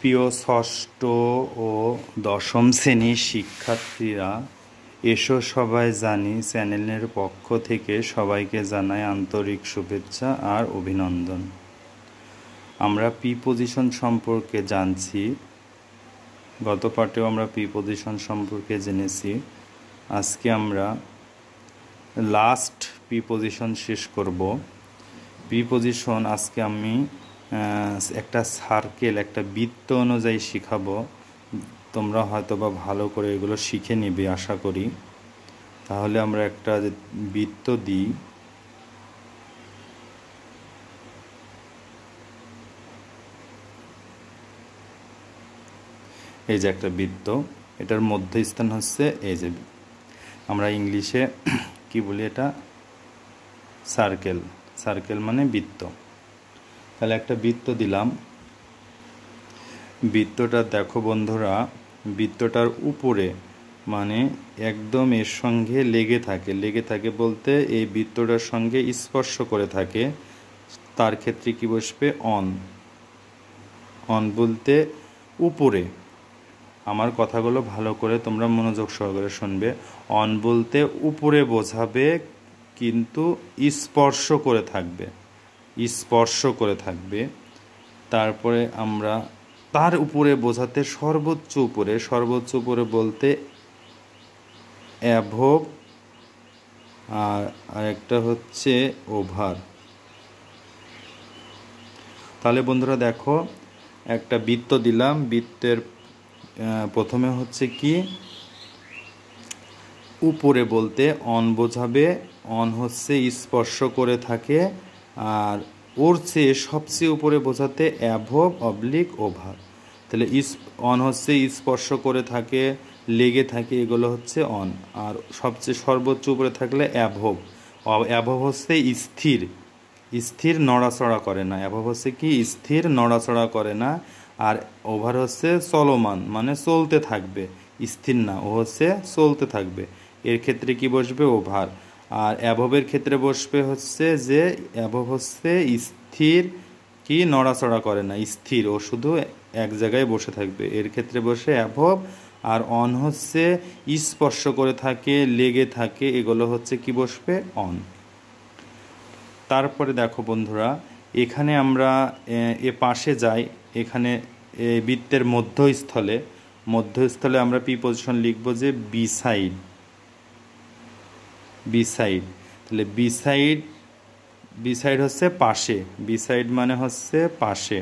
প্রিয় ষষ্ঠ ও দশম শ্রেণীর শিক্ষার্থীরা, এসো সবাই জানি চ্যানেলের পক্ষ থেকে সবাইকে জানাই আন্তরিক শুভেচ্ছা আর অভিনন্দন। আমরা প্রিপোজিশন সম্পর্কে জানছি, গত পাঠেও আমরা প্রিপোজিশন সম্পর্কে জেনেছি। আজকে আমরা লাস্ট প্রিপোজিশন শেষ করব। প্রিপোজিশন আজকে আমি একটা সার্কেল, একটা বৃত্ত অনুযায়ী শিখাবো। তোমরা হয়তো বা ভালো করে এগুলো শিখে নেবে আশা করি। তাহলে আমরা একটা বৃত্ত দিই। এই যে একটা বৃত্ত, এটার মধ্যস্থান হচ্ছে এই যে, আমরা ইংলিশে কি বলি, এটা সার্কেল। সার্কেল মানে বৃত্ত। তাহলে একটা বৃত্ত দিলাম। বৃত্তটা দেখো বন্ধুরা, বৃত্তটার উপরে মানে একদম এর সঙ্গে লেগে থাকে। লেগে থাকে বলতে এই বৃত্তটার সঙ্গে স্পর্শ করে থাকে, তার ক্ষেত্রে কি বসবে? অন। অন বলতে উপরে। আমার কথাগুলো ভালো করে তোমরা মনোযোগ সহকারে শুনবে। অন বলতে উপরে বোঝাবে, কিন্তু স্পর্শ করে থাকবে, স্পর্শ করে থাকবে। তারপরে আমরা তার উপরে বোঝাতে সর্বোচ্চ উপরে। সর্বোচ্চ উপরে বলতে অ্যাভব, আর একটা হচ্ছে ওভার। তাহলে বন্ধুরা দেখো, একটা বৃত্ত দিলাম। বৃত্তের প্রথমে হচ্ছে কি, উপরে বলতে অন বোঝাবে। অন হচ্ছে স্পর্শ করে থাকে, আর ওর চেয়ে সবচেয়ে উপরে বোঝাতে অ্যাভব অবলিক ওভার। তাহলে অন হচ্ছে স্পর্শ করে থাকে, লেগে থাকে, এগুলো হচ্ছে অন। আর সবচেয়ে সর্বোচ্চ উপরে থাকলে অ্যাভব। অ্যাভব হচ্ছে স্থির, স্থির নড়াচড়া করে না। অ্যাভব হচ্ছে কি, স্থির নড়াচড়া করে না। আর ওভার হচ্ছে চলমান, মানে চলতে থাকবে, স্থির না, ও হচ্ছে চলতে থাকবে। এর ক্ষেত্রে কি বসবে? ওভার। আর অ্যাভবের ক্ষেত্রে বসবে হচ্ছে যে, অ্যাভব হচ্ছে স্থির, কি নড়াচড়া করে না, স্থির, ও শুধু এক জায়গায় বসে থাকবে। এর ক্ষেত্রে বসে অ্যাভব। আর অন হচ্ছে স্পর্শ করে থাকে, লেগে থাকে, এগুলো হচ্ছে কি বসবে? অন। তারপরে দেখো বন্ধুরা, এখানে আমরা এ পাশে যাই। এখানে বৃত্তের মধ্যস্থলে, মধ্যস্থলে আমরা প্রিপোজিশন লিখব যে বিসাইড। বিসাইড, তাহলে বিসাইড, বিসাইড হচ্ছে পাশে। বিসাইড মানে হচ্ছে পাশে।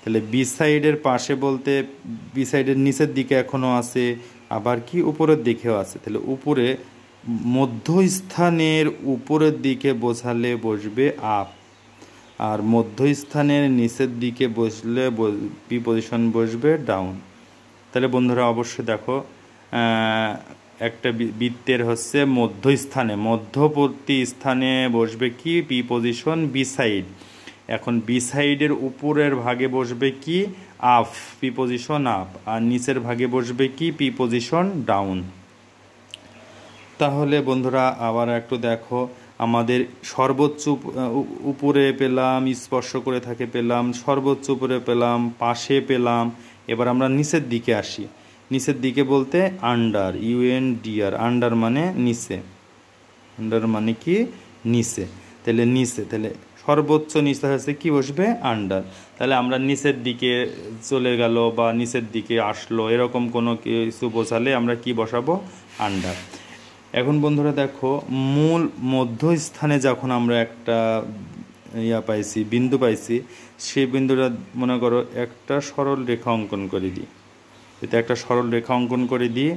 তাহলে বিসাইডের পাশে বলতে বিসাইডের নিচের দিকে এখনও আছে, আবার কি উপরের দিকেও আছে। তাহলে উপরে, মধ্যস্থানের উপরের দিকে বোঝালে বসবে আপ, আর মধ্যস্থানের নিচের দিকে বসলে প্রিপোজিশন বসবে ডাউন। তাহলে বন্ধুরা অবশ্যই দেখো, একটা বৃত্তের হচ্ছে মধ্যস্থানে, মধ্যবর্তী স্থানে বসবে কি? Preposition beside. এখন বিসাইডের উপরের ভাগে বসবে কি? Up, preposition up. আর নিচের ভাগে বসবে কি? Preposition down. তাহলে বন্ধুরা আবার একটু দেখো, আমাদের সর্বোচ্চ উপরে পেলাম, স্পর্শ করে থাকে পেলাম, সর্বোচ্চ উপরে পেলাম, পাশে পেলাম। এবার আমরা নিচের দিকে আসি। নিচের দিকে বলতে আন্ডার, UNDR, আন্ডার মানে নিচে। আন্ডার মানে কি? নিচে। তাহলে নিচে, তাহলে সর্বোচ্চ নিচে হচ্ছে কি বসবে? আন্ডার। তাহলে আমরা নিচের দিকে চলে গেল বা নিচের দিকে আসলো, এরকম কোনো কিছু বোঝালে আমরা কি বসাবো? আন্ডার। এখন বন্ধুরা দেখো, মূল মধ্যস্থানে যখন আমরা একটা পাইছি, বিন্দু পাইছি, সেই বিন্দুটা মনে করো একটা সরল রেখা অঙ্কন করে দিই। এটা একটা সরল রেখা অঙ্কন করে দিই।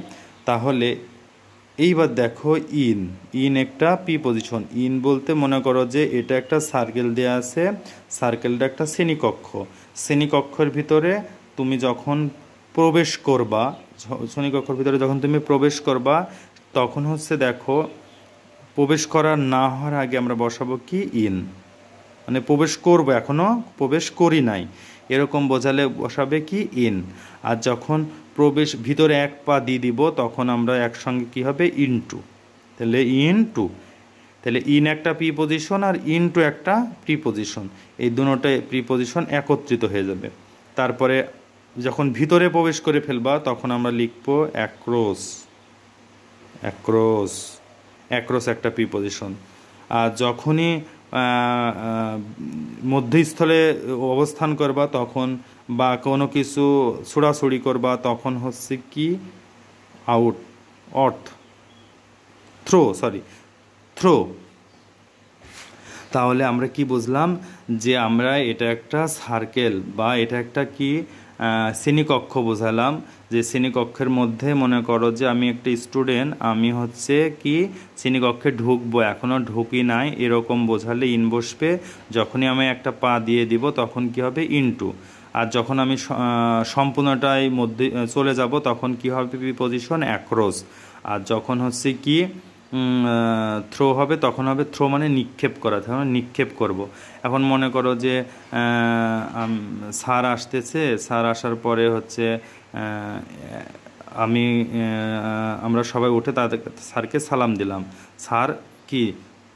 তাহলে এইবার দেখো, ইন, ইন একটা প্রিপোজিশন। ইন বলতে মনে করো যে এটা একটা সার্কেল দেওয়া আছে, সার্কেলটা একটা শ্রেণীকক্ষ। শ্রেণীকক্ষের ভিতরে তুমি যখন প্রবেশ করবা, শ্রেণীকক্ষের ভিতরে যখন তুমি প্রবেশ করবা, তখন হচ্ছে দেখো, প্রবেশ করার না হওয়ার আগে আমরা বসাবো কি? ইন, মানে প্রবেশ করবো, এখনও প্রবেশ করি নাই, এরকম বোঝালে বসাবে কি? ইন। আর যখন প্রবেশ, ভিতরে এক পা দিয়ে দিব, তখন আমরা একসঙ্গে কি হবে? ইনটু। তাহলে ইনটু, তাহলে ইন একটা প্রিপোজিশন আর ইনটু একটা প্রিপোজিশন, এই দুটোটাই প্রিপোজিশন একত্রিত হয়ে যাবে। তারপরে যখন ভিতরে প্রবেশ করে ফেলবা তখন আমরা লিখবো অ্যাক্রস। অ্যাক্রস, অ্যাক্রস একটা প্রিপজিশন। আর যখনই মধ্যস্থলে অবস্থান করবা তখন, বা কোনো কিছু ছোড়াছুড়ি করবা তখন হচ্ছে কি আউট, অর্থ, থ্রো, সরি থ্রো। তাহলে আমরা কি বুঝলাম যে আমরা এটা একটা সার্কেল বা এটা একটা কি শ্রেণীকক্ষ বোঝালাম, যে শ্রেণীকক্ষের মধ্যে মনে করো যে আমি একটা স্টুডেন্ট, আমি হচ্ছে কি শ্রেণীকক্ষে ঢুকবো, এখনও ঢুকি নাই, এরকম বোঝালে ইন বসবে। যখনই আমি একটা পা দিয়ে দিব তখন কি হবে ইনটু। আর যখন আমি সম্পূর্ণটাই মধ্যে চলে যাব তখন কি হবে প্রিপজিশন অ্যাক্রস। আর যখন হচ্ছে কি থ্রো হবে তখন হবে থ্রো মানে নিক্ষেপ করা, তখন নিক্ষেপ করব। এখন মনে করো যে স্যার আসতেছে, স্যার আসার পরে হচ্ছে আমরা সবাই উঠে তাদের স্যারকে সালাম দিলাম। স্যার কি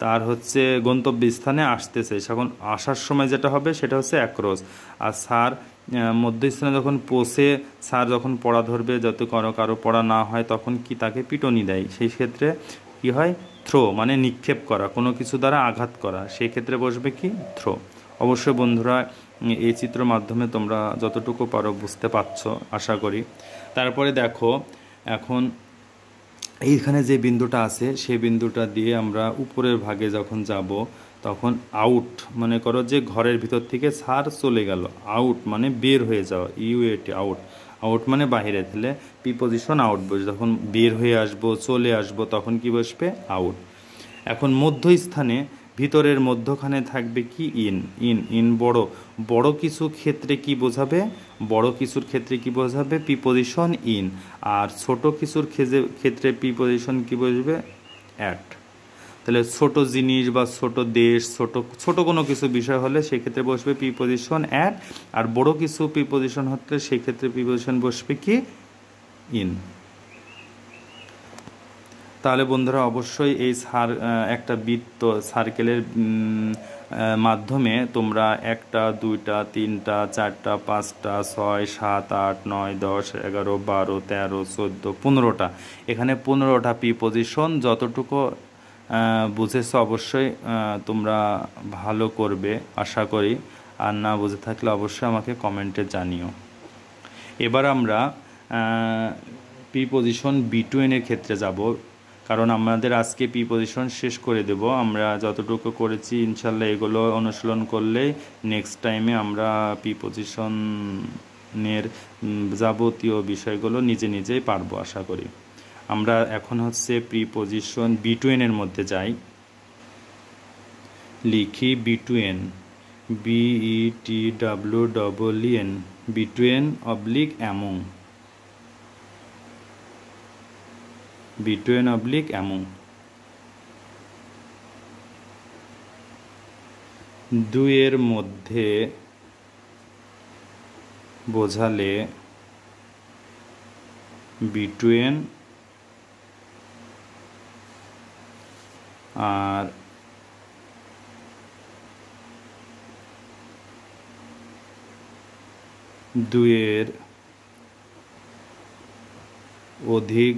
তার হচ্ছে গন্তব্যস্থানে আসতেছে, এখন আসার সময় যেটা হবে সেটা হচ্ছে অ্যাক্রস। আর স্যার মধ্যস্থানে যখন পৌঁছে স্যার যখন পড়া ধরবে, যাতে কারো পড়া না হয় তখন কি তাকে পিটনি দেয়, সেই ক্ষেত্রে কি হয় থ্রো মানে নিক্ষেপ করা, কোনো কিছু দ্বারা আঘাত করা, সেই ক্ষেত্রে বসবে কি থ্রো। অবশ্যই বন্ধুরা এই চিত্রের মাধ্যমে তোমরা যতটুকু পারো বুঝতে পারছো আশা করি। তারপরে দেখো এখন এইখানে যে বিন্দুটা আছে সেই বিন্দুটা দিয়ে আমরা উপরের ভাগে যখন যাব তখন আউট, মনে করো যে ঘরের ভিতর থেকে স্যার চলে গেল, আউট মানে বের হয়ে যাওয়া, ইউএটি আউট। আউট মানে বাহিরে, তাহলে প্রিপজিশন আউট বসবে। যখন বের হয়ে আসবো চলে আসবো তখন কি বসবে আউট। এখন মধ্যস্থানে ভিতরের মধ্যখানে থাকবে কি ইন। ইন ইন বড়, বড় কিছু ক্ষেত্রে কি বোঝাবে, বড় কিছুর ক্ষেত্রে কি বোঝাবে প্রিপজিশন ইন। আর ছোট কিছুর ক্ষেত্রে প্রিপজিশন কি বসবে অ্যাট। তাহলে ছোট জিনিস বা ছোট দেশ, ছোট কোনো কিছু বিষয় হলে সেক্ষেত্রে বসবে প্রিপজিশন অ্যাট। আর বড় কিছু প্রিপজিশন হলে সেক্ষেত্রে প্রিপজিশন বসবে কি ইন। তাহলে বন্ধুরা অবশ্যই এই একটা বৃত্ত সার্কেলের মাধ্যমে তোমরা 1টা 2টা 3টা 4টা 5টা 6 7 8 9 10 11 12 13 14 15টা, এখানে 15টা প্রিপজিশন যতটুকু বুঝেছো অবশ্যই তোমরা ভালো করবে আশা করি। আর না বুঝে থাকলে অবশ্যই আমাকে কমেন্টে জানিও। এবার আমরা প্রিপজিশন বিটুইনের ক্ষেত্রে যাব, কারণ আমাদের আজকে প্রিপজিশন শেষ করে দেব। আমরা যতটুকু করেছি ইনশাল্লাহ এগুলো অনুশীলন করলেই নেক্সট টাইমে আমরা প্রিপজিশনের যাবতীয় বিষয়গুলো নিজেই পারবো আশা করি। আমরা এখন হচ্ছে প্রিপজিশন বিটুইনের মধ্যে যাই, লিখি between, BETWEEN, between oblique among, between oblique among. দুইয়ের মধ্যে বোঝালে বিটুইন, আর দুইয়ের অধিক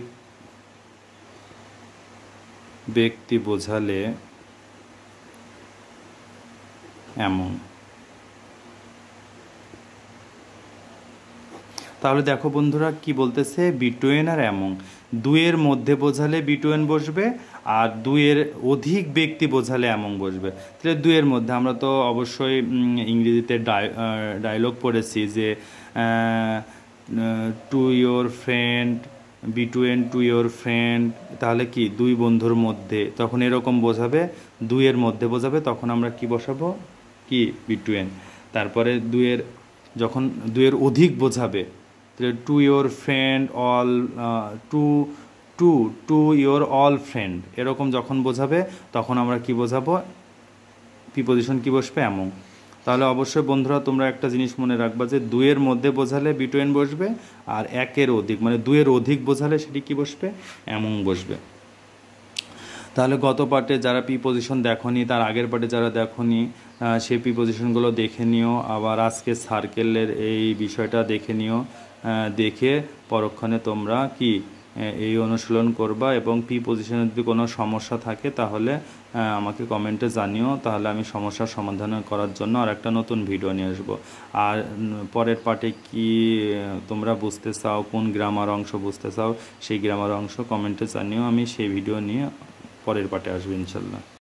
ব্যক্তি বোঝালে এমন। তাহলে দেখো বন্ধুরা কি বলতেছে, বিটুইন আর এমন, দুইয়ের মধ্যে বোঝালে বিটুইন বসবে, আর দুইয়ের অধিক ব্যক্তি বোঝালে এমন বসবে। তাহলে দুইয়ের মধ্যে আমরা তো অবশ্যই ইংরেজিতে ডায়লগ পড়েছি যে to your friend, between to your friend, তাহলে কি দুই বন্ধুর মধ্যে, তখন এরকম বোঝাবে, দুইয়ের মধ্যে বোঝাবে, তখন আমরা কি বসাবো কি বিটুইন। তারপরে যখন দুইয়ের অধিক বোঝাবে, to your friend all, to your all friend, এরকম যখন বোঝাবে তখন আমরা কি বোঝাবো প্রিপজিশন কি বসবে এমন। তাহলে অবশ্যই বন্ধুরা তোমরা একটা জিনিস মনে রাখবা যে দুইয়ের মধ্যে বোঝালে বিটুইন বসবে, আর একের অধিক মানে দুইয়ের অধিক বোঝালে সেটি কি বসবে এমন বসবে। তাহলে গত পার্টে যারা প্রিপজিশন দেখোনি, তার আগের পার্টে যারা দেখোনি সেই প্রিপোজিশনগুলো দেখে নিও। আবার আজকে সার্কেলের এই বিষয়টা দেখে নিও, দেখে পরক্ষণে তোমরা কি এই অনুশীলন করবা। এবং প্রিপোজিশনের যদি কোনো সমস্যা থাকে তাহলে আমাকে কমেন্টে জানিও, তাহলে আমি সমস্যার সমাধান করার জন্য আর একটা নতুন ভিডিও নিয়ে আসবো। আর পরের পার্টে কি তোমরা বুঝতে চাও, কোন গ্রামার অংশ বুঝতে চাও, সেই গ্রামার অংশ কমেন্টে জানিও, আমি সেই ভিডিও নিয়ে পরের পার্টে আসবো ইনশাল্লাহ।